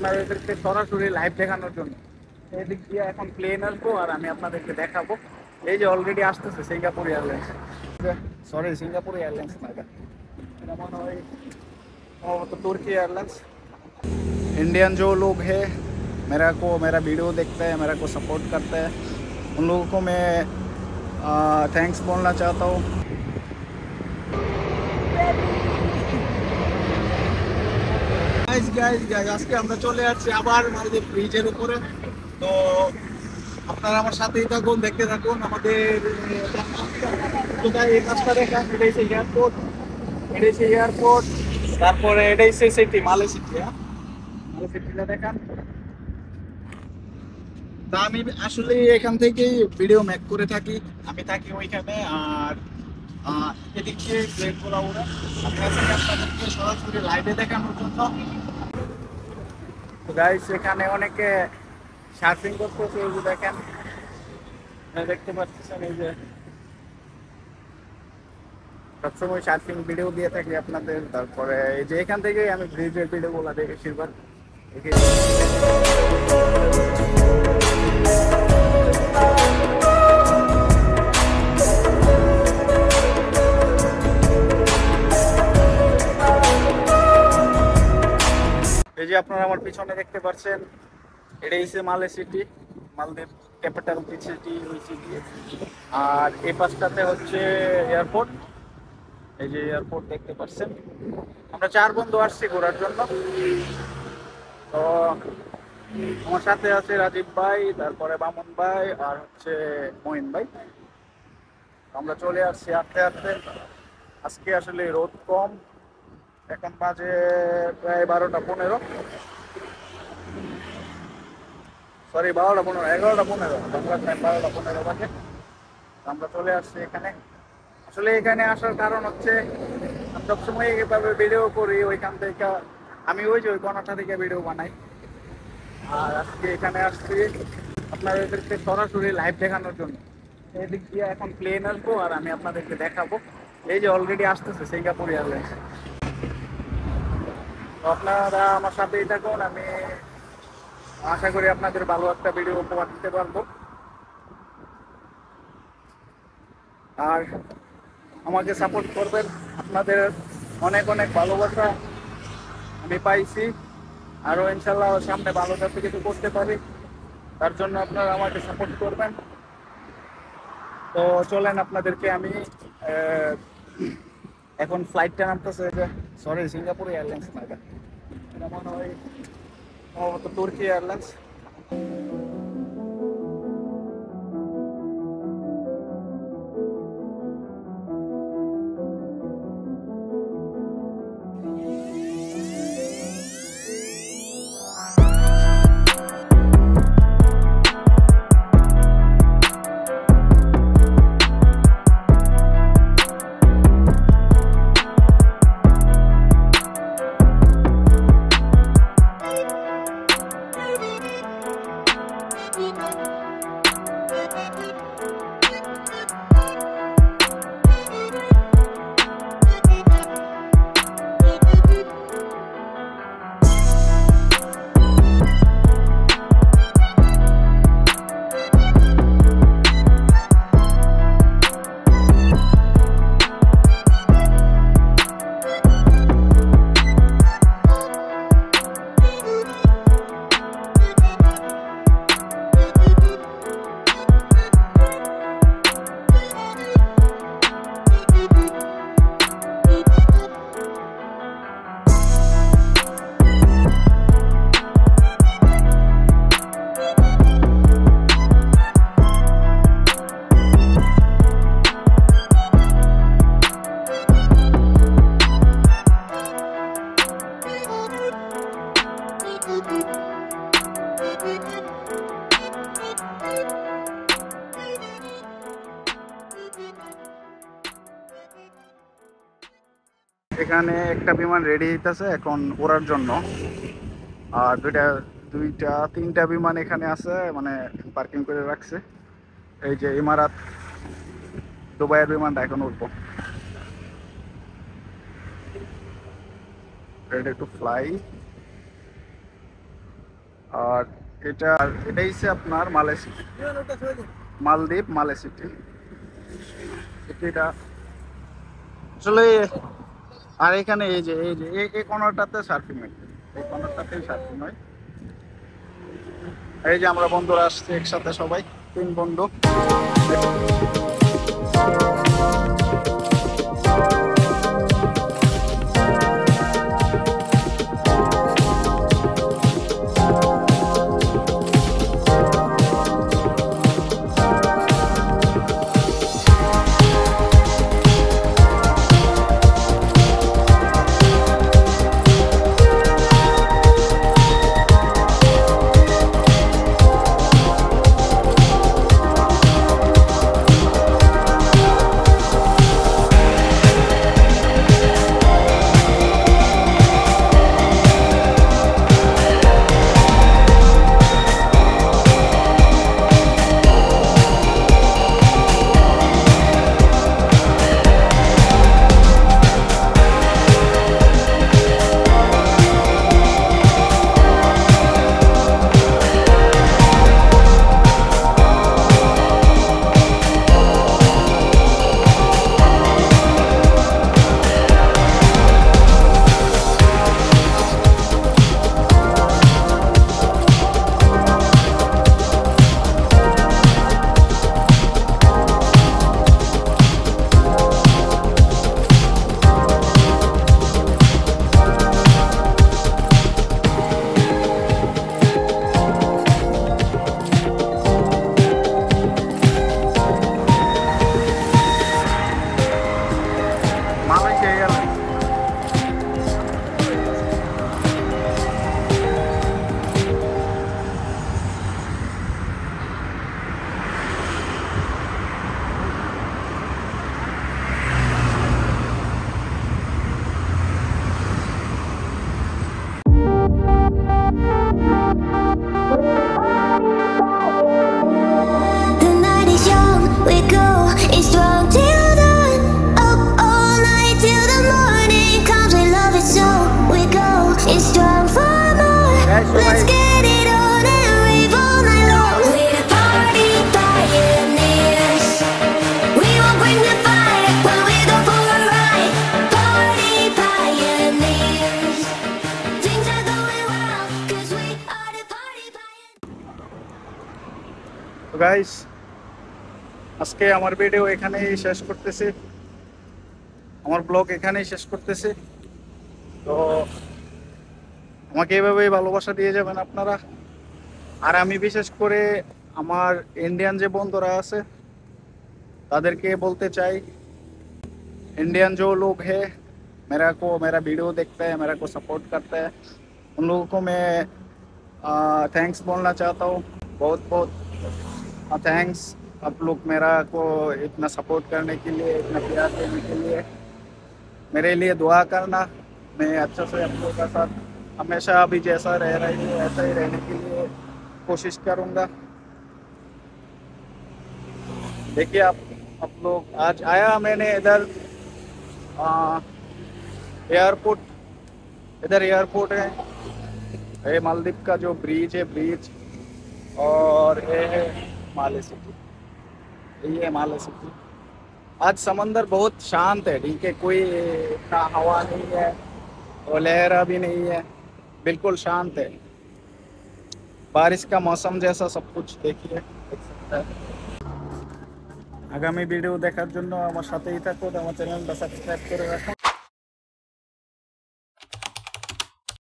আপনাদেরকে সরাসরি লাইভ দেখানোর জন্য। এদিক দিয়ে এখন প্লেন আসবো আর আমি আপনাদেরকে দেখাবো। এই যে অলরেডি আসতেছে Singapore airlines, sorry Singapore airlines ना, এটা মনে হয় तो तुर्की एयरलाइंस। इंडियन जो लोग हैं मेरा वीडियो देखते हैं, मेरे को सपोर्ट करते हैं, उन लोगों को मैं थैंक्स बोलना चाहता हूँ। আজকে আমরা চলে যাচ্ছি আবার মালদ্বীপ ব্রিজের উপরে। তো আপনারা আমার সাথেই থাকুন, দেখতে থাকুন আমাদের এই কাজটা দেখান। এটাই সেই এয়ারপোর্ট, এটাই সেই এয়ারপোর্ট, তারপরে এটাই সেই সিটি মালে সিটি। মালে সিটিটা দেখান। তা আমি আসলে এখান থেকেই ভিডিও মেক করে থাকি, আমি থাকি ওইখানে। আর এদিক দিয়ে প্লেনগুলো ওরা আমি আজকে আপনাদেরকে সরাসরি লাইভে দেখানোর জন্য। তো গাইস এখানে অনেকে সার্ফিং করতেছে, এই যে দেখেন দেখতে পাচ্ছেন। এই যে সবসময় সার্ফিং ভিডিও দিয়ে থাকি আপনাদের। তারপরে এই যে এখান থেকে আমি ব্রিজের ভিডিওগুলো দেখি বেশিরভাগ। এই যে আপনারা আমার পিছনে দেখতে পাচ্ছেন, এটাই হচ্ছে মালে সিটি, মালদ্বীপ ক্যাপিটাল সিটি ওই সিটি। আর এই পাশটাতে হচ্ছে এয়ারপোর্ট, এই যে এয়ারপোর্ট দেখতে পাচ্ছেন। আমরা 4 বন্ধু আসছি ঘোরার জন্য। তো আমার সাথে আছে রাজীব ভাই, তারপরে বামন ভাই, আর হচ্ছে মহিন ভাই। আমরা চলে আসছি হাঁটতে হাঁটতে। আজকে আসলে রোদ কম, এখন বাজে প্রায় 12টা 15, সরি 12টা 15, 11টা 15, বাংলা টাইম 12টা 15 বাজে। আমরা চলে আসছি এখানে। আসলে এখানে আসার কারণ হচ্ছে আমি সবসময় এইভাবে ভিডিও করি ওইখান থেকে, আমি ওই যে ওই কোনাটা থেকে ভিডিও বানাই। আর আজকে এখানে আসছি আপনাদেরকে সরাসরি লাইভ দেখানোর জন্য। এদিক দিয়ে এখন প্লেন আসবো আর আমি আপনাদেরকে দেখাবো। এই যে অলরেডি আসতেছে সিঙ্গাপুর এয়ারলাইন্স। তো আপনারা আমার সাথেই থাকুন, আমি আশা করি আপনাদের ভালো একটা ভিডিও উপহার দিতে পারবো। আর আমাকে সাপোর্ট করবেন, আপনাদের অনেক অনেক ভালোবাসা আমি পাইছি। আরও ইনশাল্লাহ সামনে ভালো যাতে কিছু করতে পারি, তার জন্য আপনারা আমাকে সাপোর্ট করবেন। তো চলেন আপনাদেরকে আমি এখন ফ্লাইটটা নামতেছে, সরি সিঙ্গাপুর এয়ারলাইন্স না, এটা মনে হয় তো তুর্কি এয়ারলাইন্স। এখানে একটা বিমান রেডি হইতেছে এখন ওড়ার জন্য। আর দুইটা তিনটা বিমান এখানে আছে, মানে পার্কিং করে রাখছে। এই যে ইমারাত দুবাইয়ের বিমানটা এখন উঠবো, রেডি টু ফ্লাই। আর এটাই হচ্ছে আপনার মালে সিটি, মালদ্বীপ মালে সিটি। এটা আসলে, আর এখানে এই কর্নারটাতে সার্ফিং হয়, এই কর্নারটাতেই সার্ফিং হয়। এই যে আমরা বন্ধুরা আসছি একসাথে, সবাই 3 বন্ধু। Let's get it on and rave all night long. We're the party pioneers. We will bring the fire when we go for a ride. Party pioneers. Things are going well 'cause we are the party pioneers. তো guys, আজকে আমার video এখানেই শেষ করতেছি, আমার blog এখানেই শেষ করতেছি। তো আমাকে এভাবেই ভালোবাসা দিয়ে যাবেন আপনারা। আর আমি বিশেষ করে আমার इंडियन যে বন্ধুরা আছে তাদেরকে বলতে চাই, इंडियन जो लोग हैं मेरा वीडियो देखते हैं, मेरा को सपोर्ट करते हैं, उन लोगों को मैं थैंक्स बोलना चाहता हूँ। बहुत बहुत थैंक्स, आप लोग मेरा को इतना सपोर्ट करने के लिए, इतना प्यार देने के लिए। मेरे लिए दुआ करना, मैं अच्छा से आप लोगों का साथ हमेशा अभी जैसा रह रही हूँ ऐसा ही रहने के लिए कोशिश करूँगा। देखिए आप लोग, आज आया मैंने इधर एयरपोर्ट, इधर एयरपोर्ट है, ये मालदीव का जो ब्रिज है, ब्रिज, और ये है माले सिटी, ये है माले सिटी। आज समंदर बहुत शांत है, ठीक है, कोई इतना हवा नहीं है और लहरा भी नहीं है, बिल्कुल शांत है, बारिश का मौसम जैसा सब कुछ देखिए, देख सकते हैं। आगामी वीडियो देखार জন্য আমার সাথেই থাকুন, আমার চ্যানেলটা সাবস্ক্রাইব করে রাখুন।